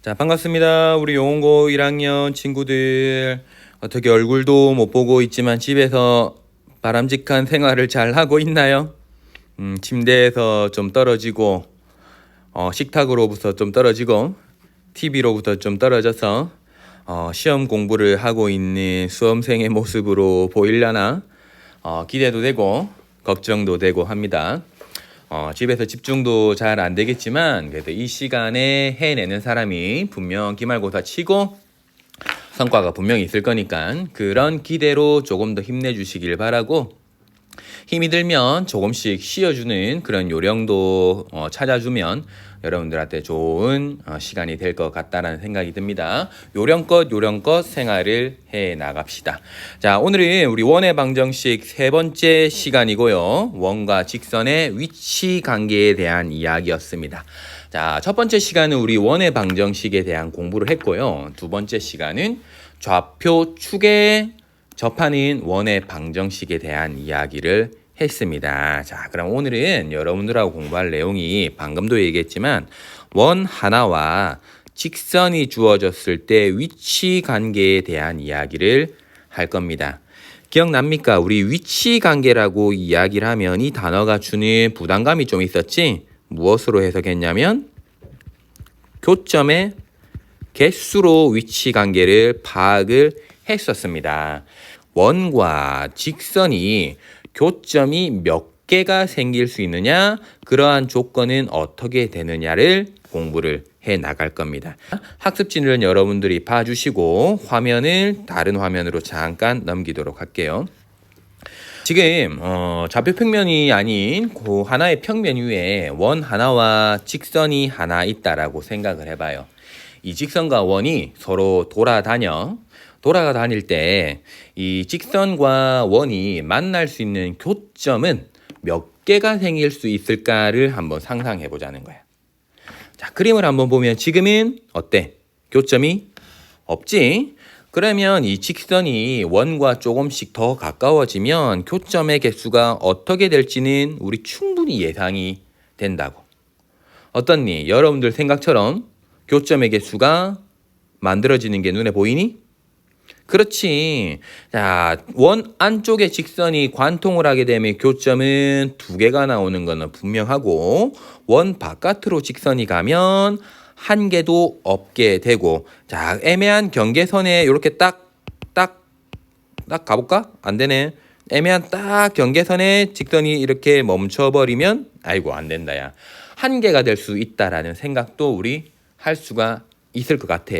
자, 반갑습니다. 우리 용고 1학년 친구들. 어떻게 얼굴도 못 보고 있지만 집에서 바람직한 생활을 잘 하고 있나요? 침대에서 좀 떨어지고, 식탁으로부터 좀 떨어지고, TV로부터 좀 떨어져서, 시험 공부를 하고 있는 수험생의 모습으로 보이려나, 기대도 되고, 걱정도 되고 합니다. 집에서 집중도 잘 안 되겠지만 그래도 이 시간에 해내는 사람이 분명 기말고사 치고 성과가 분명히 있을 거니까 그런 기대로 조금 더 힘내주시길 바라고, 힘이 들면 조금씩 쉬어주는 그런 요령도 찾아주면 여러분들한테 좋은 시간이 될 것 같다라는 생각이 듭니다. 요령껏 생활을 해 나갑시다. 자, 오늘은 우리 원의 방정식 세 번째 시간이고요. 원과 직선의 위치 관계에 대한 이야기였습니다. 자, 첫 번째 시간은 우리 원의 방정식에 대한 공부를 했고요. 두 번째 시간은 좌표 축에 접하는 원의 방정식에 대한 이야기를 했습니다. 자, 그럼 오늘은 여러분들하고 공부할 내용이 방금도 얘기했지만 원 하나와 직선이 주어졌을 때 위치 관계에 대한 이야기를 할 겁니다. 기억납니까? 우리 위치 관계라고 이야기를 하면 이 단어가 주는 부담감이 좀 있었지? 무엇으로 해석했냐면 교점의 개수로 위치 관계를 파악을 했었습니다. 원과 직선이 교점이 몇 개가 생길 수 있느냐, 그러한 조건은 어떻게 되느냐를 공부를 해 나갈 겁니다. 학습지는 여러분들이 봐주시고 화면을 다른 화면으로 잠깐 넘기도록 할게요. 지금 좌표 평면이 아닌 그 하나의 평면 위에 원 하나와 직선이 하나 있다라고 생각을 해봐요. 이 직선과 원이 서로 돌아다닐 때 이 직선과 원이 만날 수 있는 교점은 몇 개가 생길 수 있을까를 한번 상상해 보자는 거야. 자, 그림을 한번 보면 지금은 어때? 교점이 없지? 그러면 이 직선이 원과 조금씩 더 가까워지면 교점의 개수가 어떻게 될지는 우리 충분히 예상이 된다고. 어떻니? 여러분들 생각처럼 교점의 개수가 만들어지는 게 눈에 보이니? 그렇지. 자, 원 안쪽에 직선이 관통을 하게 되면 교점은 2개가 나오는 것은 분명하고, 원 바깥으로 직선이 가면 1개도 없게 되고, 자, 애매한 경계선에 이렇게 딱 가볼까? 안 되네. 애매한 딱 경계선에 직선이 이렇게 멈춰버리면 아이고 안 된다 야. 1개가 될 수 있다라는 생각도 우리 할 수가 있을 것 같아.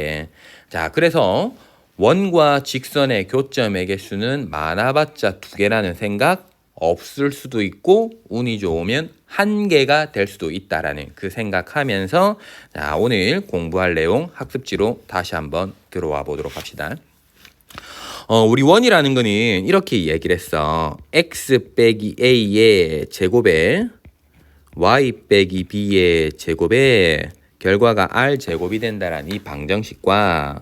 자, 그래서 원과 직선의 교점의 개수는 많아봤자 2개라는 생각 없을 수도 있고, 운이 좋으면 1개가 될 수도 있다라는 그 생각하면서, 자, 오늘 공부할 내용 학습지로 다시 한번 들어와 보도록 합시다. 우리 원이라는 거는 이렇게 얘기를 했어. x 빼기 a의 제곱에 y 빼기 b의 제곱에 결과가 r 제곱이 된다라는 이 방정식과,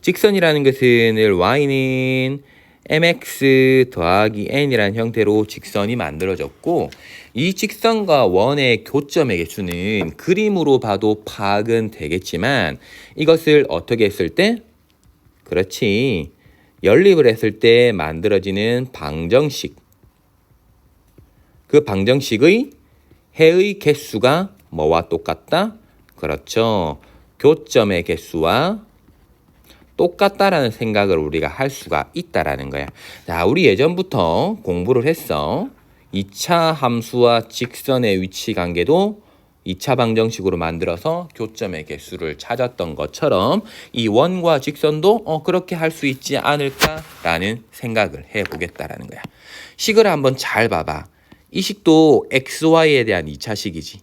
직선이라는 것은 y는 mx 더하기 n이라는 형태로 직선이 만들어졌고, 이 직선과 원의 교점의 개수는 그림으로 봐도 파악은 되겠지만 이것을 어떻게 했을 때? 그렇지. 연립을 했을 때 만들어지는 방정식. 그 방정식의 해의 개수가 뭐와 똑같다? 그렇죠. 교점의 개수와 똑같다라는 생각을 우리가 할 수가 있다라는 거야. 자, 우리 예전부터 공부를 했어. 2차 함수와 직선의 위치 관계도 2차 방정식으로 만들어서 교점의 개수를 찾았던 것처럼 이 원과 직선도 그렇게 할 수 있지 않을까라는 생각을 해보겠다라는 거야. 식을 한번 잘 봐봐. 이 식도 XY에 대한 2차식이지.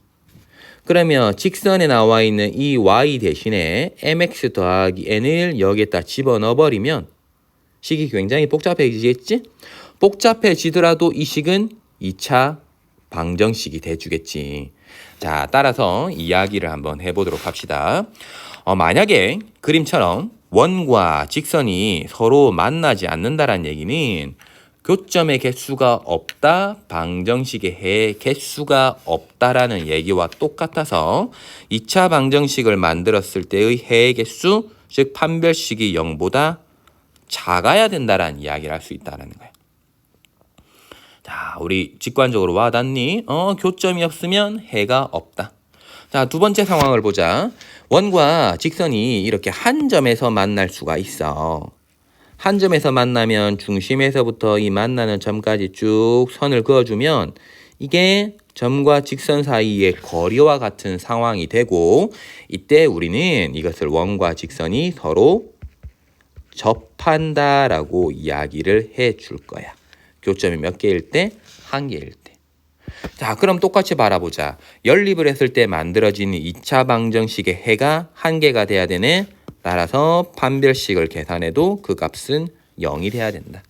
그러면 직선에 나와 있는 이 y 대신에 mx 더하기 n을 여기에다 집어넣어 버리면 식이 굉장히 복잡해지겠지? 복잡해지더라도 이 식은 2차 방정식이 돼주겠지. 자, 따라서 이야기를 한번 해보도록 합시다. 만약에 그림처럼 원과 직선이 서로 만나지 않는다는 얘기는 교점의 개수가 없다, 방정식의 해의 개수가 없다라는 얘기와 똑같아서 2차 방정식을 만들었을 때의 해의 개수, 즉 판별식이 0보다 작아야 된다라는 이야기를 할 수 있다는 거예요. 자, 우리 직관적으로 와닿니? 교점이 없으면 해가 없다. 자, 두 번째 상황을 보자. 원과 직선이 이렇게 한 점에서 만날 수가 있어. 한 점에서 만나면 중심에서부터 이 만나는 점까지 쭉 선을 그어주면 이게 점과 직선 사이의 거리와 같은 상황이 되고, 이때 우리는 이것을 원과 직선이 서로 접한다라고 이야기를 해줄 거야. 교점이 몇 개일 때? 한 개일 때. 자, 그럼 똑같이 바라보자. 연립을 했을 때 만들어지는 2차 방정식의 해가 한 개가 돼야 되네. 따라서 판별식을 계산해도 그 값은 0이 돼야 된다.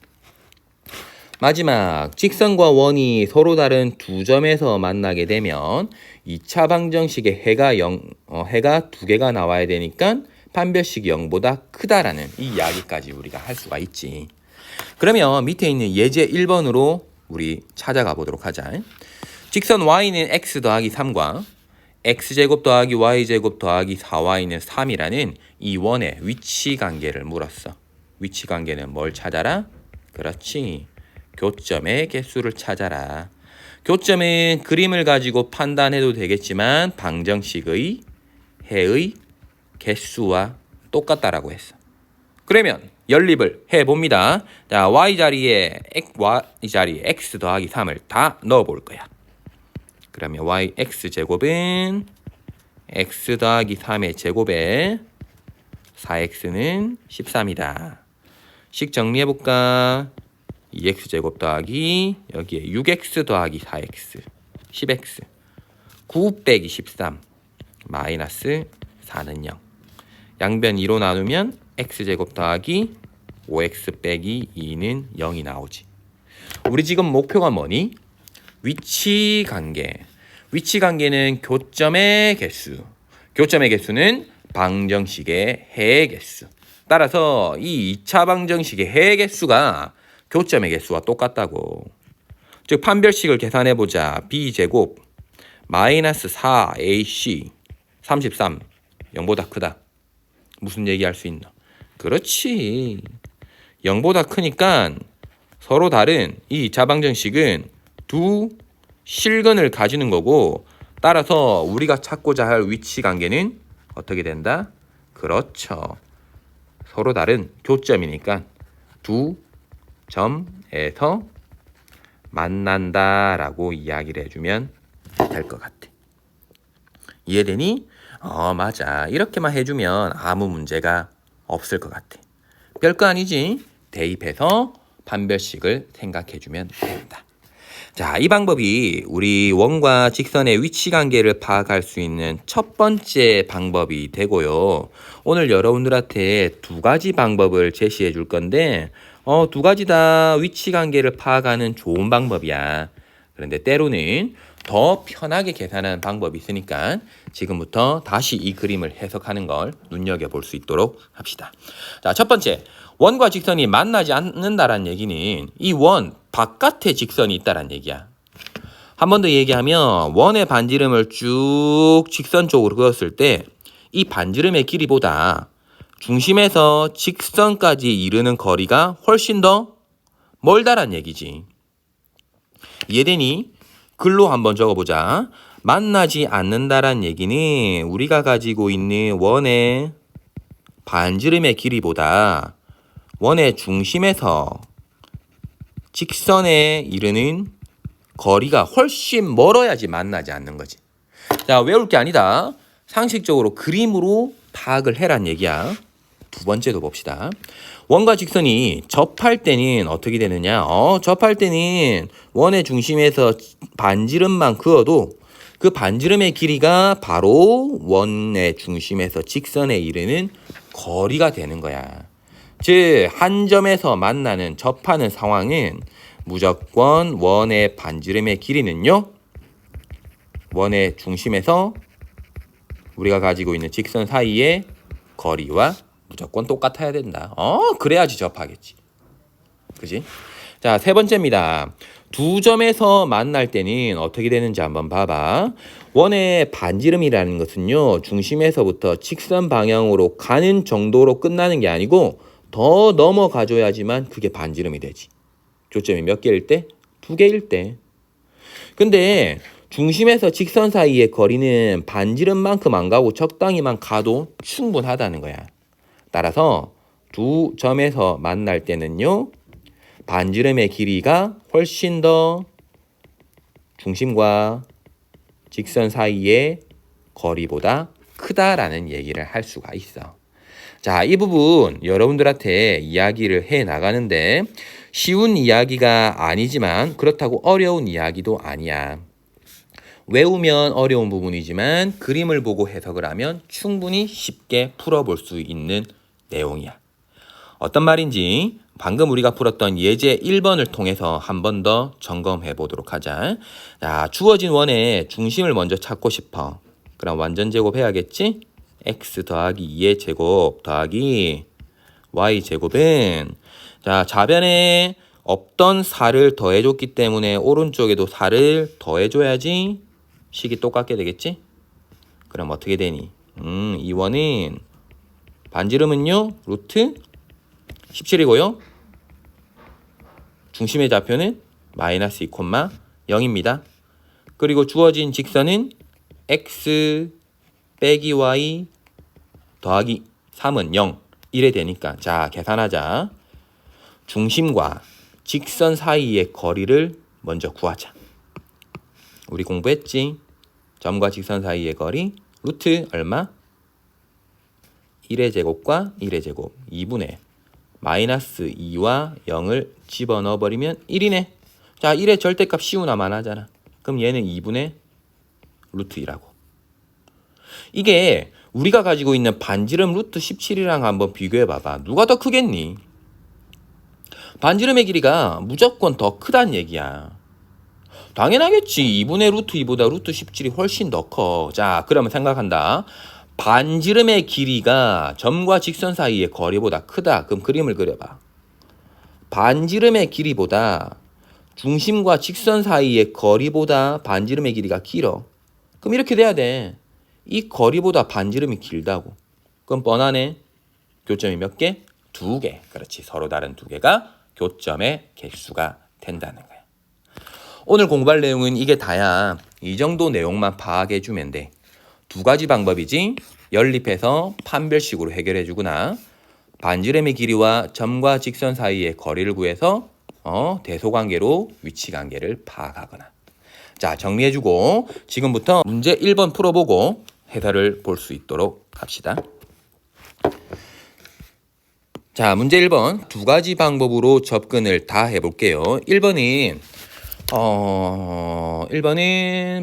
마지막, 직선과 원이 서로 다른 두 점에서 만나게 되면 2차 방정식의 해가 두 개가 나와야 되니까 판별식이 0보다 크다라는 이 이야기까지 우리가 할 수가 있지. 그러면 밑에 있는 예제 1번으로 우리 찾아가 보도록 하자. 직선 y는 x 더하기 3과 x제곱 더하기 y제곱 더하기 4y는 3이라는 이 원의 위치 관계를 물었어. 위치 관계는 뭘 찾아라? 그렇지. 교점의 개수를 찾아라. 교점은 그림을 가지고 판단해도 되겠지만 방정식의 해의 개수와 똑같다라고 했어. 그러면 연립을 해봅니다. 자, y 자리에 x 더하기 3을 다 넣어볼 거야. 그러면 x제곱은 x 더하기 3의 제곱에 4x는 13이다. 식 정리해볼까? 2x제곱 더하기 여기에 6x 더하기 4x 10x 9 빼기 13 마이너스 4는 0. 양변 2로 나누면 x제곱 더하기 5x 빼기 2는 0이 나오지. 우리 지금 목표가 뭐니? 위치 관계. 위치 관계는 교점의 개수. 교점의 개수는 방정식의 해의 개수. 따라서 이 2차 방정식의 해의 개수가 교점의 개수와 똑같다고. 즉 판별식을 계산해보자. b제곱 마이너스 4ac 33 0보다 크다. 무슨 얘기할 수 있나? 그렇지. 0보다 크니까 서로 다른 이 2차 방정식은 두 실근을 가지는 거고, 따라서 우리가 찾고자 할 위치 관계는 어떻게 된다? 그렇죠. 서로 다른 교점이니까 두 점에서 만난다라고 이야기를 해주면 될 것 같아. 이해되니? 맞아. 이렇게만 해주면 아무 문제가 없을 것 같아. 별거 아니지? 대입해서 판별식을 생각해주면 된다. 자, 이 방법이 우리 원과 직선의 위치 관계를 파악할 수 있는 첫 번째 방법이 되고요. 오늘 여러분들한테 두 가지 방법을 제시해 줄 건데 두 가지 다 위치 관계를 파악하는 좋은 방법이야. 그런데 때로는 더 편하게 계산하는 방법이 있으니까 지금부터 다시 이 그림을 해석하는 걸 눈여겨볼 수 있도록 합시다. 자, 첫 번째, 원과 직선이 만나지 않는다라는 얘기는 이 원 바깥에 직선이 있다라는 얘기야. 한 번 더 얘기하면 원의 반지름을 쭉 직선 쪽으로 그었을 때 이 반지름의 길이보다 중심에서 직선까지 이르는 거리가 훨씬 더 멀다란 얘기지. 이해되니? 글로 한번 적어보자. 만나지 않는다란 얘기는 우리가 가지고 있는 원의 반지름의 길이보다 원의 중심에서 직선에 이르는 거리가 훨씬 멀어야지 만나지 않는 거지. 자, 외울 게 아니다. 상식적으로 그림으로 파악을 해란 얘기야. 두 번째도 봅시다. 원과 직선이 접할 때는 어떻게 되느냐? 접할 때는 원의 중심에서 반지름만 그어도 그 반지름의 길이가 바로 원의 중심에서 직선에 이르는 거리가 되는 거야. 즉, 한 점에서 만나는 접하는 상황은 무조건 원의 반지름의 길이는요, 원의 중심에서 우리가 가지고 있는 직선 사이의 거리와 무조건 똑같아야 된다. 그래야지 접하겠지. 그지? 자, 세 번째입니다. 두 점에서 만날 때는 어떻게 되는지 한번 봐봐. 원의 반지름이라는 것은요, 중심에서부터 직선 방향으로 가는 정도로 끝나는 게 아니고 더 넘어가줘야지만 그게 반지름이 되지. 교점이 몇 개일 때? 두 개일 때. 근데 중심에서 직선 사이의 거리는 반지름만큼 안 가고 적당히만 가도 충분하다는 거야. 따라서 두 점에서 만날 때는요, 반지름의 길이가 훨씬 더 중심과 직선 사이의 거리보다 크다라는 얘기를 할 수가 있어. 자, 이 부분 여러분들한테 이야기를 해 나가는데 쉬운 이야기가 아니지만 그렇다고 어려운 이야기도 아니야. 외우면 어려운 부분이지만 그림을 보고 해석을 하면 충분히 쉽게 풀어볼 수 있는 내용이야. 어떤 말인지 방금 우리가 풀었던 예제 1번을 통해서 한 번 더 점검해 보도록 하자. 자, 주어진 원의 중심을 먼저 찾고 싶어. 그럼 완전 제곱 해야겠지? x 더하기 2의 제곱 더하기 y 제곱은, 자, 좌변에 없던 4를 더해줬기 때문에 오른쪽에도 4를 더해줘야지 식이 똑같게 되겠지? 그럼 어떻게 되니? 이 원은 반지름은요 루트 17이고요 중심의 좌표는 마이너스 2,0입니다. 그리고 주어진 직선은 x 빼기 y 더하기 3은 0 이래 되니까, 자, 계산하자. 중심과 직선 사이의 거리를 먼저 구하자. 우리 공부했지? 점과 직선 사이의 거리 루트 얼마? 1의 제곱과 1의 제곱 2분의 마이너스 2와 0을 집어넣어 버리면 1이네. 자, 1의 절대값 씌우나만 하잖아. 그럼 얘는 2분의 루트 2라고. 이게 우리가 가지고 있는 반지름 루트 17이랑 한번 비교해 봐봐. 누가 더 크겠니? 반지름의 길이가 무조건 더 크다는 얘기야. 당연하겠지. 2분의 루트 2보다 루트 17이 훨씬 더 커. 자, 그러면 생각한다. 반지름의 길이가 점과 직선 사이의 거리보다 크다. 그럼 그림을 그려봐. 반지름의 길이보다 중심과 직선 사이의 거리보다 반지름의 길이가 길어. 그럼 이렇게 돼야 돼. 이 거리보다 반지름이 길다고. 그럼 뻔하네. 교점이 몇 개? 두 개. 그렇지. 서로 다른 두 개가 교점의 개수가 된다는 거야. 오늘 공부할 내용은 이게 다야. 이 정도 내용만 파악해 주면 돼. 두 가지 방법이지. 연립해서 판별식으로 해결해 주거나 반지름의 길이와 점과 직선 사이의 거리를 구해서 대소관계로 위치관계를 파악하거나. 자, 정리해주고 지금부터 문제 1번 풀어보고 해설을 볼 수 있도록 합시다. 자, 문제 1번 두 가지 방법으로 접근을 다 해볼게요. 1번은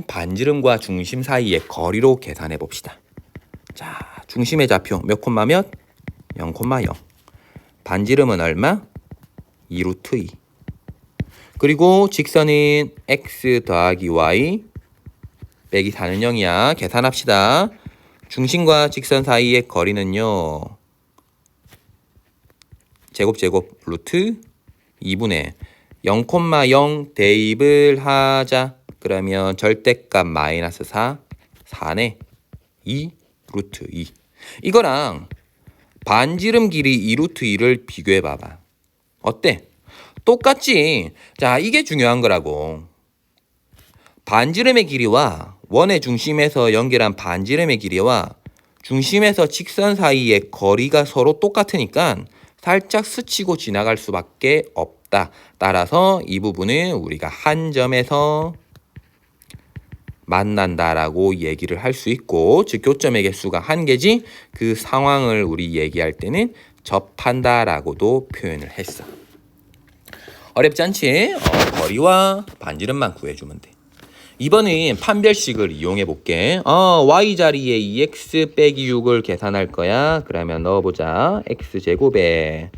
반지름과 중심 사이의 거리로 계산해 봅시다. 자, 중심의 좌표 몇 콤마 몇? 0,0. 반지름은 얼마? 2루트 2. 그리고 직선은 x 더하기 y 빼기 4는 0이야. 계산합시다. 중심과 직선 사이의 거리는요. 제곱 루트 2분의 0,0 대입을 하자. 그러면 절대값 마이너스 4네. 2 루트 2. 이거랑 반지름 길이 2루트 2를 비교해 봐봐. 어때? 똑같지? 자, 이게 중요한 거라고. 반지름의 길이와 원의 중심에서 연결한 반지름의 길이와 중심에서 직선 사이의 거리가 서로 똑같으니까 살짝 스치고 지나갈 수밖에 없다. 따라서 이 부분은 우리가 한 점에서 만난다라고 얘기를 할 수 있고, 즉 교점의 개수가 한 개지 그 상황을 우리 얘기할 때는 접한다라고도 표현을 했어. 어렵지 않지? 거리와 반지름만 구해주면 돼. 이번엔 판별식을 이용해 볼게. y 자리에 2x 빼기 6을 계산할 거야. 그러면 넣어보자. x제곱에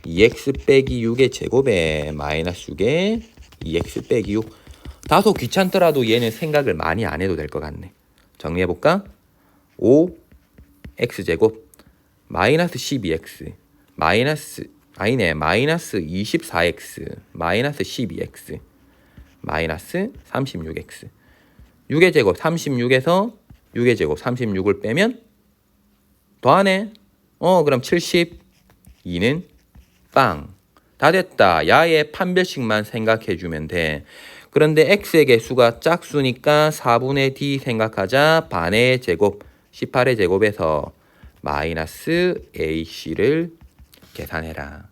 2x 빼기 6의 제곱에 마이너스 6에 2x 빼기 6. 다소 귀찮더라도 얘는 생각을 많이 안 해도 될 것 같네. 정리해볼까? 5x제곱 마이너스 12x 마이너스 아니네. 마이너스 24x, 마이너스 12x, 마이너스 36x. 6의 제곱 36에서 6의 제곱 36을 빼면 더하네. 그럼 72는 빵. 다 됐다. 야의 판별식만 생각해주면 돼. 그런데 x의 개수가 짝수니까 4분의 d 생각하자. 반의 제곱 18의 제곱에서 마이너스 ac를 계산해라.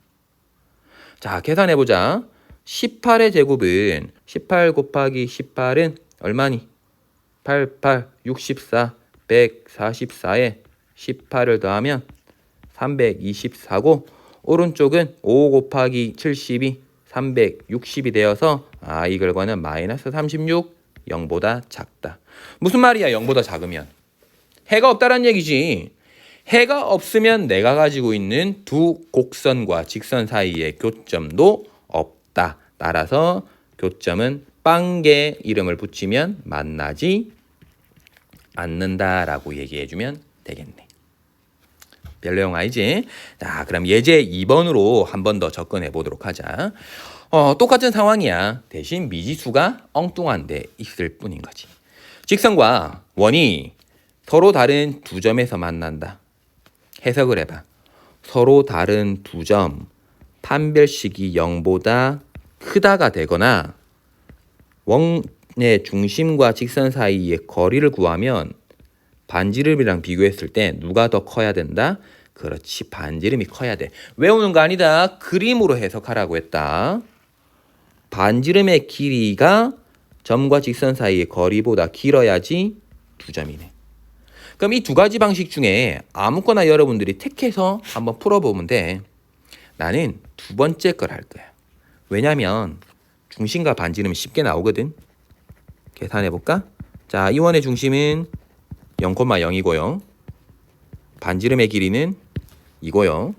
자, 계산해보자. 18의 제곱은 18 곱하기 18은 얼마니? 88, 64, 144에 18을 더하면 324고 오른쪽은 5 곱하기 72, 360이 되어서 이 결과는 마이너스 36, 0보다 작다. 무슨 말이야 0보다 작으면? 해가 없다란 얘기지. 해가 없으면 내가 가지고 있는 두 곡선과 직선 사이의 교점도 없다. 따라서 교점은 빵개 이름을 붙이면 만나지 않는다라고 얘기해주면 되겠네. 별 내용 아니지? 자, 그럼 예제 2번으로 한 번 더 접근해 보도록 하자. 똑같은 상황이야. 대신 미지수가 엉뚱한 데 있을 뿐인 거지. 직선과 원이 서로 다른 두 점에서 만난다. 해석을 해봐. 서로 다른 두 점, 판별식이 0보다 크다가 되거나 원의 중심과 직선 사이의 거리를 구하면 반지름이랑 비교했을 때 누가 더 커야 된다? 그렇지, 반지름이 커야 돼. 외우는 거 아니다. 그림으로 해석하라고 했다. 반지름의 길이가 점과 직선 사이의 거리보다 길어야지 두 점이네. 그럼 이 두 가지 방식 중에 아무거나 여러분들이 택해서 한번 풀어보면 돼. 나는 두 번째 걸 할 거야. 왜냐면 중심과 반지름이 쉽게 나오거든. 계산해볼까? 자, 이 원의 중심은 0,0이고요. 반지름의 길이는 이고요.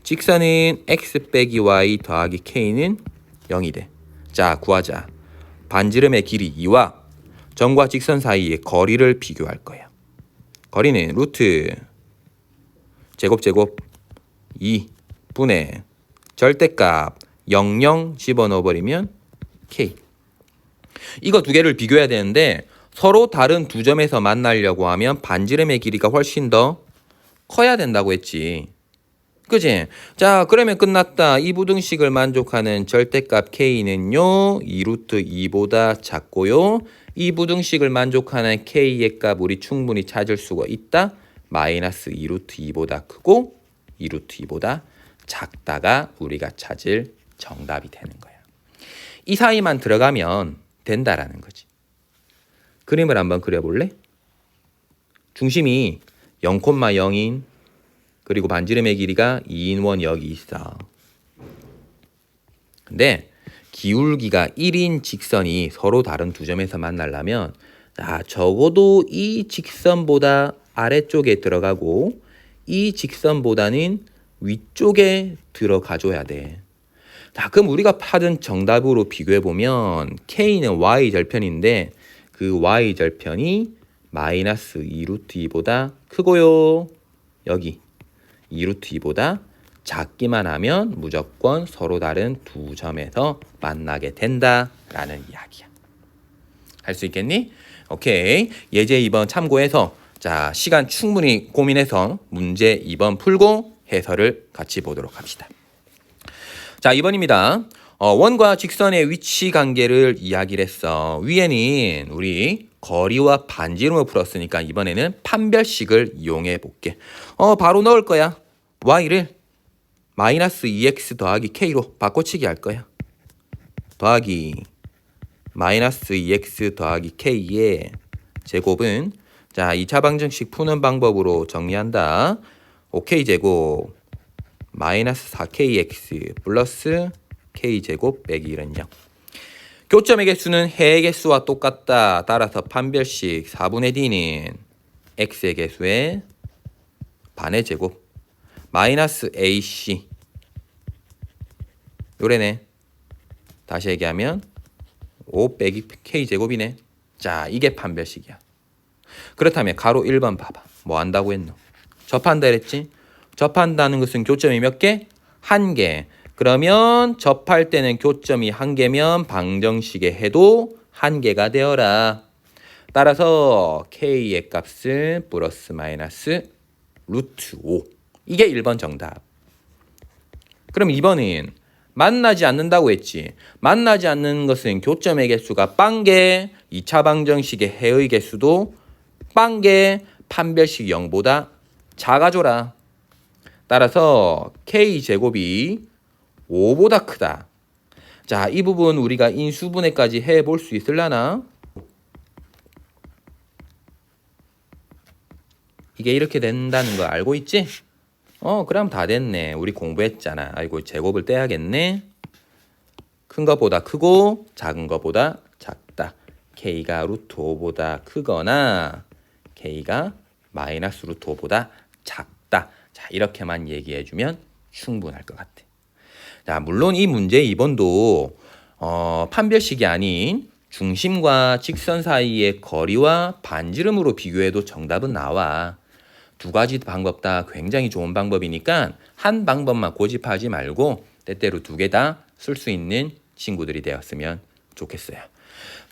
직선은 x 빼기 y 더하기 k는 0이 돼. 자, 구하자. 반지름의 길이 2와 점과 직선 사이의 거리를 비교할 거야. 거리는 루트 제곱 2분의 절대값 00 집어넣어버리면 k. 이거 두 개를 비교해야 되는데 서로 다른 두 점에서 만나려고 하면 반지름의 길이가 훨씬 더 커야 된다고 했지. 그지? 자, 그러면 끝났다. 이 부등식을 만족하는 절대값 k는요 2루트 2보다 작고요. 이 부등식을 만족하는 k의 값 우리 충분히 찾을 수가 있다. 마이너스 2루트 2보다 크고 2루트 2보다 작다가 우리가 찾을 정답이 되는 거야. 이 사이만 들어가면 된다라는 거지. 그림을 한번 그려볼래? 중심이 0,0인 그리고 반지름의 길이가 2인 여기 있어. 근데 기울기가 1인 직선이 서로 다른 두 점에서 만나려면 적어도 이 직선보다 아래쪽에 들어가고 이 직선보다는 위쪽에 들어가줘야 돼. 자, 그럼 우리가 받은 정답으로 비교해보면 K는 Y절편인데 그 Y절편이 마이너스 2루트 2보다 크고요. 여기 2루트 2보다 작기만 하면 무조건 서로 다른 두 점에서 만나게 된다라는 이야기야. 할 수 있겠니? 오케이. 예제 2번 참고해서 자, 시간 충분히 고민해서 문제 2번 풀고 해설을 같이 보도록 합시다. 자, 2번입니다. 원과 직선의 위치 관계를 이야기를 했어. 위에는 우리 거리와 반지름을 풀었으니까 이번에는 판별식을 이용해 볼게. 바로 넣을 거야. y를 마이너스 2x 더하기 k로 바꿔치기 할 거야. 더하기 마이너스 2x 더하기 k의 제곱은 자, 2차 방정식 푸는 방법으로 정리한다. 5k 제곱 마이너스 4kx 플러스 k제곱 빼기 1은 0. 교점의 개수는 해의 개수와 똑같다. 따라서 판별식 4분의 d는 x의 개수의 반의 제곱 마이너스 ac 요래네. 다시 얘기하면 5 빼기 k제곱이네. 자, 이게 판별식이야. 그렇다면 가로 1번 봐봐. 뭐 한다고 했노? 접한다 그랬지? 접한다는 것은 교점이 몇 개? 1개. 그러면 접할 때는 교점이 1개면 방정식의 해도 1개가 되어라. 따라서 k의 값은 플러스 마이너스 루트 5. 이게 1번 정답. 그럼 2번은 만나지 않는다고 했지. 만나지 않는 것은 교점의 개수가 빵개, 2차 방정식의 해의 개수도 빵개, 판별식 0보다 작아져라. 따라서 k제곱이 5보다 크다. 자, 이 부분 우리가 인수분해까지 해볼 수 있을라나? 이게 이렇게 된다는 거 알고 있지? 그럼 다 됐네. 우리 공부했잖아. 아이고, 제곱을 떼야겠네. 큰 거보다 크고 작은 거보다 작다. k가 루트 5보다 크거나 k가 마이너스 루트 5보다 작다. 자, 이렇게만 얘기해주면 충분할 것 같아. 자, 물론 이 문제 2번도 판별식이 아닌 중심과 직선 사이의 거리와 반지름으로 비교해도 정답은 나와. 두 가지 방법 다 굉장히 좋은 방법이니까 한 방법만 고집하지 말고 때때로 두 개 다 쓸 수 있는 친구들이 되었으면 좋겠어요.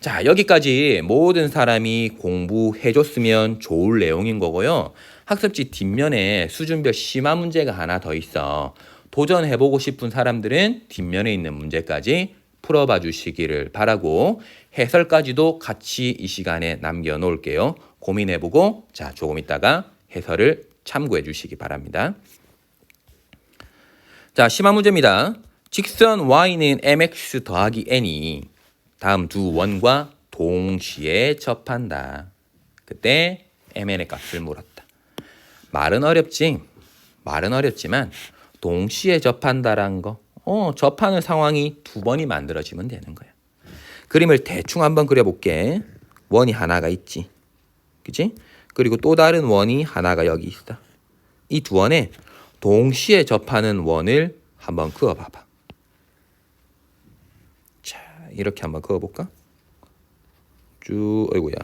자, 여기까지 모든 사람이 공부해줬으면 좋을 내용인 거고요. 학습지 뒷면에 수준별 심화 문제가 하나 더 있어. 도전해보고 싶은 사람들은 뒷면에 있는 문제까지 풀어봐 주시기를 바라고 해설까지도 같이 이 시간에 남겨놓을게요. 고민해보고 자, 조금 있다가 해설을 참고해 주시기 바랍니다. 자, 심화 문제입니다. 직선 y는 mx 더하기 n이 다음 두 원과 동시에 접한다. 그때 mn의 값을 물었다. 말은 어렵지. 말은 어렵지만 동시에 접한다라는 거. 접하는 상황이 두 번이 만들어지면 되는 거야. 그림을 대충 한번 그려볼게. 원이 하나가 있지. 그치? 그리고 또 다른 원이 하나가 여기 있어. 이 두 원에 동시에 접하는 원을 한번 그어봐봐. 자, 이렇게 한번 그어볼까? 쭉, 어이구야.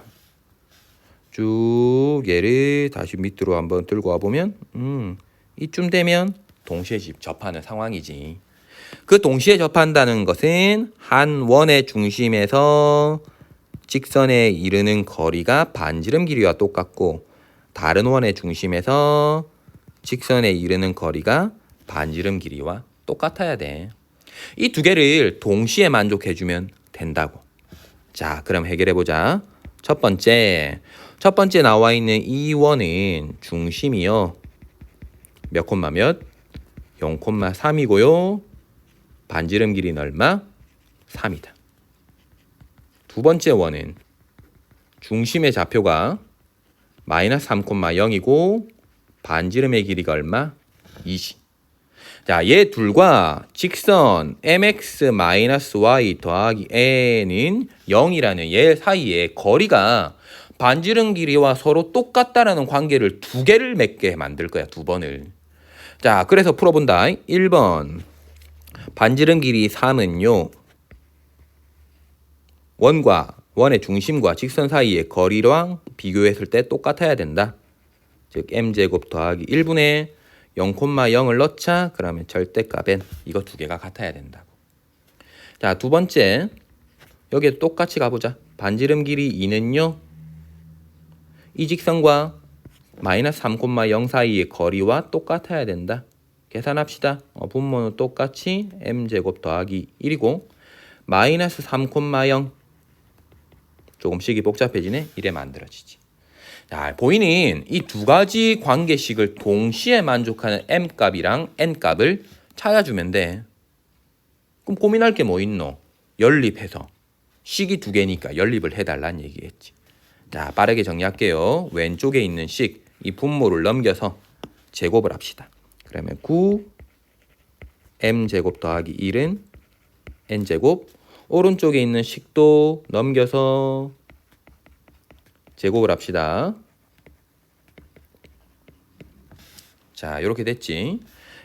쭉 얘를 다시 밑으로 한번 들고 와보면 이쯤 되면 동시에 접하는 상황이지. 그 동시에 접한다는 것은 한 원의 중심에서 직선에 이르는 거리가 반지름 길이와 똑같고 다른 원의 중심에서 직선에 이르는 거리가 반지름 길이와 똑같아야 돼. 이 두 개를 동시에 만족해주면 된다고. 자, 그럼 해결해보자. 첫 번째 나와 있는 이 원은 중심이요. 몇 콤마 몇? 0,3이고요. 반지름 길이는 얼마? 3이다. 두 번째 원은 중심의 좌표가 마이너스 3,0이고 반지름의 길이가 얼마? 20. 자, 얘 둘과 직선 mx-y 더하기 n은 0이라는 얘 사이에 거리가 반지름 길이와 서로 똑같다라는 관계를 두 개를 맺게 만들 거야. 두 번을. 자, 그래서 풀어본다. 1번 반지름 길이 3은요. 원의 중심과 직선 사이의 거리랑 비교했을 때 똑같아야 된다. 즉 m제곱 더하기 1분의 0,0을 넣자. 그러면 절대값엔 이거 두 개가 같아야 된다고. 자, 두 번째 여기에 똑같이 가보자. 반지름 길이 2는요. 이 직선과 마이너스 3,0 사이의 거리와 똑같아야 된다. 계산합시다. 분모는 똑같이 m제곱 더하기 1이고 마이너스 3,0 조금씩이 복잡해지네. 이래 만들어지지. 자, 보이는 이 두 가지 관계식을 동시에 만족하는 m값이랑 n값을 찾아주면 돼. 그럼 고민할 게 뭐 있노? 연립해서. 식이 두 개니까 연립을 해달라는 얘기겠지. 자, 빠르게 정리할게요. 왼쪽에 있는 식, 이 분모를 넘겨서 제곱을 합시다. 그러면 9 m제곱 더하기 1은 n제곱. 오른쪽에 있는 식도 넘겨서 제곱을 합시다. 자, 이렇게 됐지.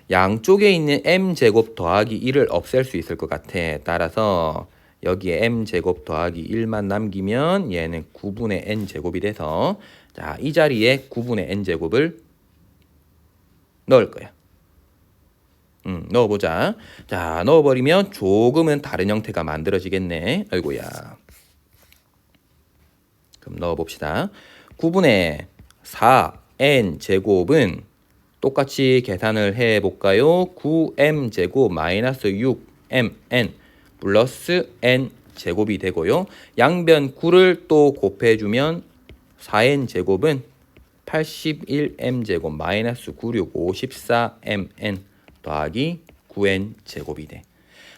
양쪽에 있는 m제곱 더하기 1을 없앨 수 있을 것 같아. 따라서 여기에 m제곱 더하기 1만 남기면 얘는 9분의 n제곱이 돼서 자, 이 자리에 9분의 n제곱을 넣을 거야. 넣어보자. 자, 넣어버리면 조금은 다른 형태가 만들어지겠네. 아이고야. 그럼 넣어봅시다. 9분의 4n 제곱은 똑같이 계산을 해볼까요? 9m 제곱 마이너스 6mn 플러스 n 제곱이 되고요. 양변 9를 또 곱해주면 4n 제곱은 81m 제곱 마이너스 96 54mn 더하기 9n 제곱이 돼.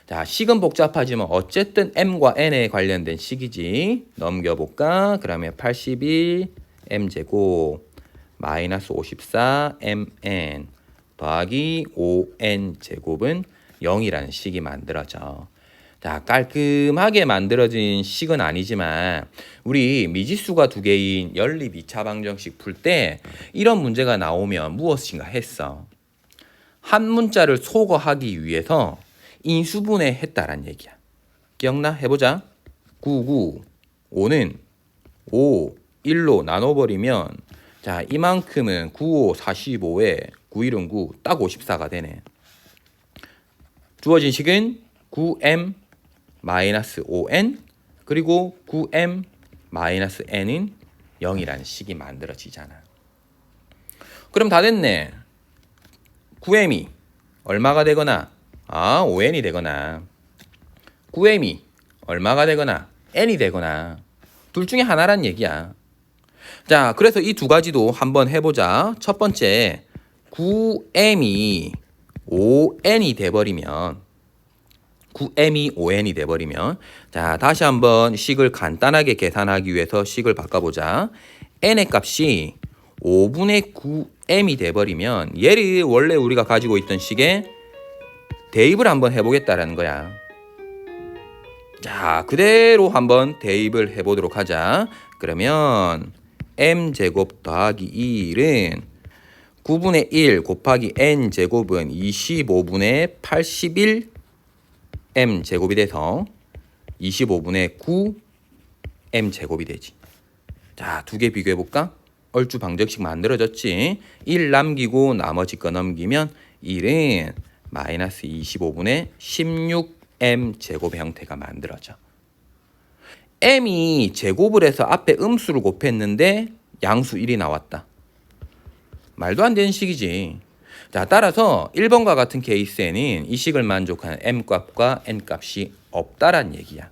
자, 식은 복잡하지만 어쨌든 m과 n에 관련된 식이지. 넘겨볼까? 그러면 81m 제곱 마이너스 54mn 더하기 5n 제곱은 0이라는 식이 만들어져. 자, 깔끔하게 만들어진 식은 아니지만 우리 미지수가 두 개인 연립 2차 방정식 풀 때 이런 문제가 나오면 무엇인가 했어. 한 문자를 소거하기 위해서 인수분해했다란 얘기야. 기억나? 해보자. 9, 5는 5, 1로 나눠버리면 자, 이만큼은 9, 5, 45에 9, 1은 9, 딱 54가 되네. 주어진 식은 9m 마이너스 5n 그리고 9m 마이너스 n은 0이라는 식이 만들어지잖아. 그럼 다 됐네. 9m이 얼마가 되거나 5n이 되거나 9m이 얼마가 되거나 n이 되거나 둘 중에 하나란 얘기야. 자, 그래서 이 두 가지도 한번 해보자. 첫 번째, 9m이 5n이 돼버리면 9m이 5n이 돼버리면 자, 다시 한번 식을 간단하게 계산하기 위해서 식을 바꿔보자. n의 값이 5분의 9m이 돼버리면 얘를 원래 우리가 가지고 있던 식에 대입을 한번 해보겠다라는 거야. 자, 그대로 한번 대입을 해보도록 하자. 그러면 m제곱 더하기 1은 9분의 1 곱하기 n제곱은 25분의 81 m제곱이 돼서 25분의 9 m제곱이 되지. 자, 두 개 비교해볼까? 얼추 방정식 만들어졌지. 1 남기고 나머지 거 넘기면 1은 마이너스 25분의 16m 제곱의 형태가 만들어져. m이 제곱을 해서 앞에 음수를 곱했는데 양수 1이 나왔다. 말도 안 되는 식이지. 자, 따라서 1번과 같은 케이스에는 이 식을 만족하는 m값과 n값이 없다란 얘기야.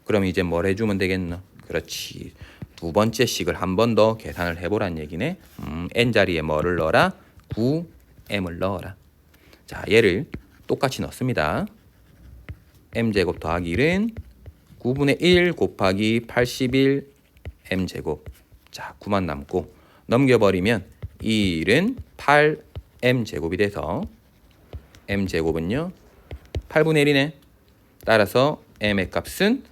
그럼 이제 뭘 해주면 되겠노? 그렇지. 두 번째 식을 한 번 더 계산을 해보란 얘기네. n 자리에 뭐를 넣어라? 9m을 넣어라. 자, 얘를 똑같이 넣습니다. m제곱 더하기 1은 9분의 1 곱하기 81 m제곱. 자, 9만 남고 넘겨버리면 1은 8m제곱이 돼서 m제곱은요 8분의 1이네. 따라서 m의 값은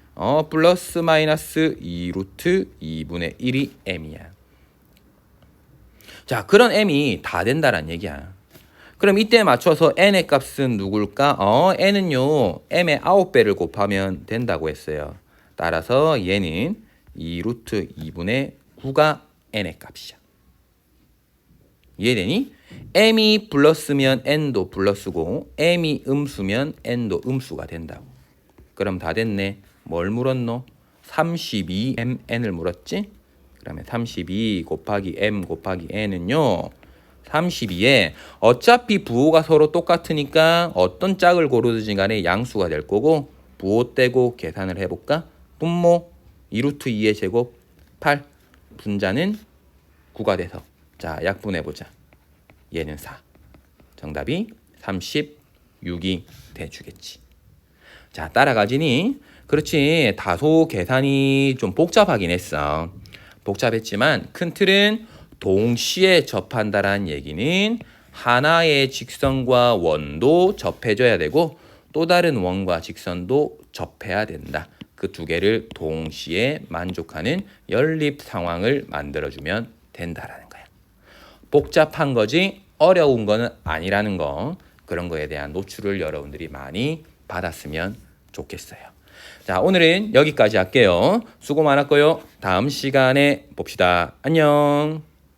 플러스 마이너스 2루트 2분의 1이 m이야. 자, 그런 m이 다 된다란 얘기야. 그럼 이때 맞춰서 n의 값은 누굴까? n은요 m의 9배를 곱하면 된다고 했어요. 따라서 얘는 2루트 2분의 9가 n의 값이야. 이해되니? m이 플러스면 n도 플러스고 m이 음수면 n도 음수가 된다고. 그럼 다 됐네. 뭘 물었노? 32mn을 물었지? 그러면 32 곱하기 m 곱하기 n은요 32에 어차피 부호가 서로 똑같으니까 어떤 짝을 고르든지 간에 양수가 될 거고 부호 떼고 계산을 해볼까? 분모 2루트 2의 제곱 8 분자는 9가 돼서 자, 약분해보자. 얘는 4. 정답이 36이 돼주겠지. 자, 따라가지니? 그렇지. 다소 계산이 좀 복잡하긴 했어. 복잡했지만 큰 틀은 동시에 접한다라는 얘기는 하나의 직선과 원도 접해줘야 되고 또 다른 원과 직선도 접해야 된다. 그 두 개를 동시에 만족하는 연립 상황을 만들어주면 된다라는 거야. 복잡한 거지 어려운 거는 아니라는 거. 그런 거에 대한 노출을 여러분들이 많이 받았으면 좋겠어요. 자, 오늘은 여기까지 할게요. 수고 많았고요. 다음 시간에 봅시다. 안녕.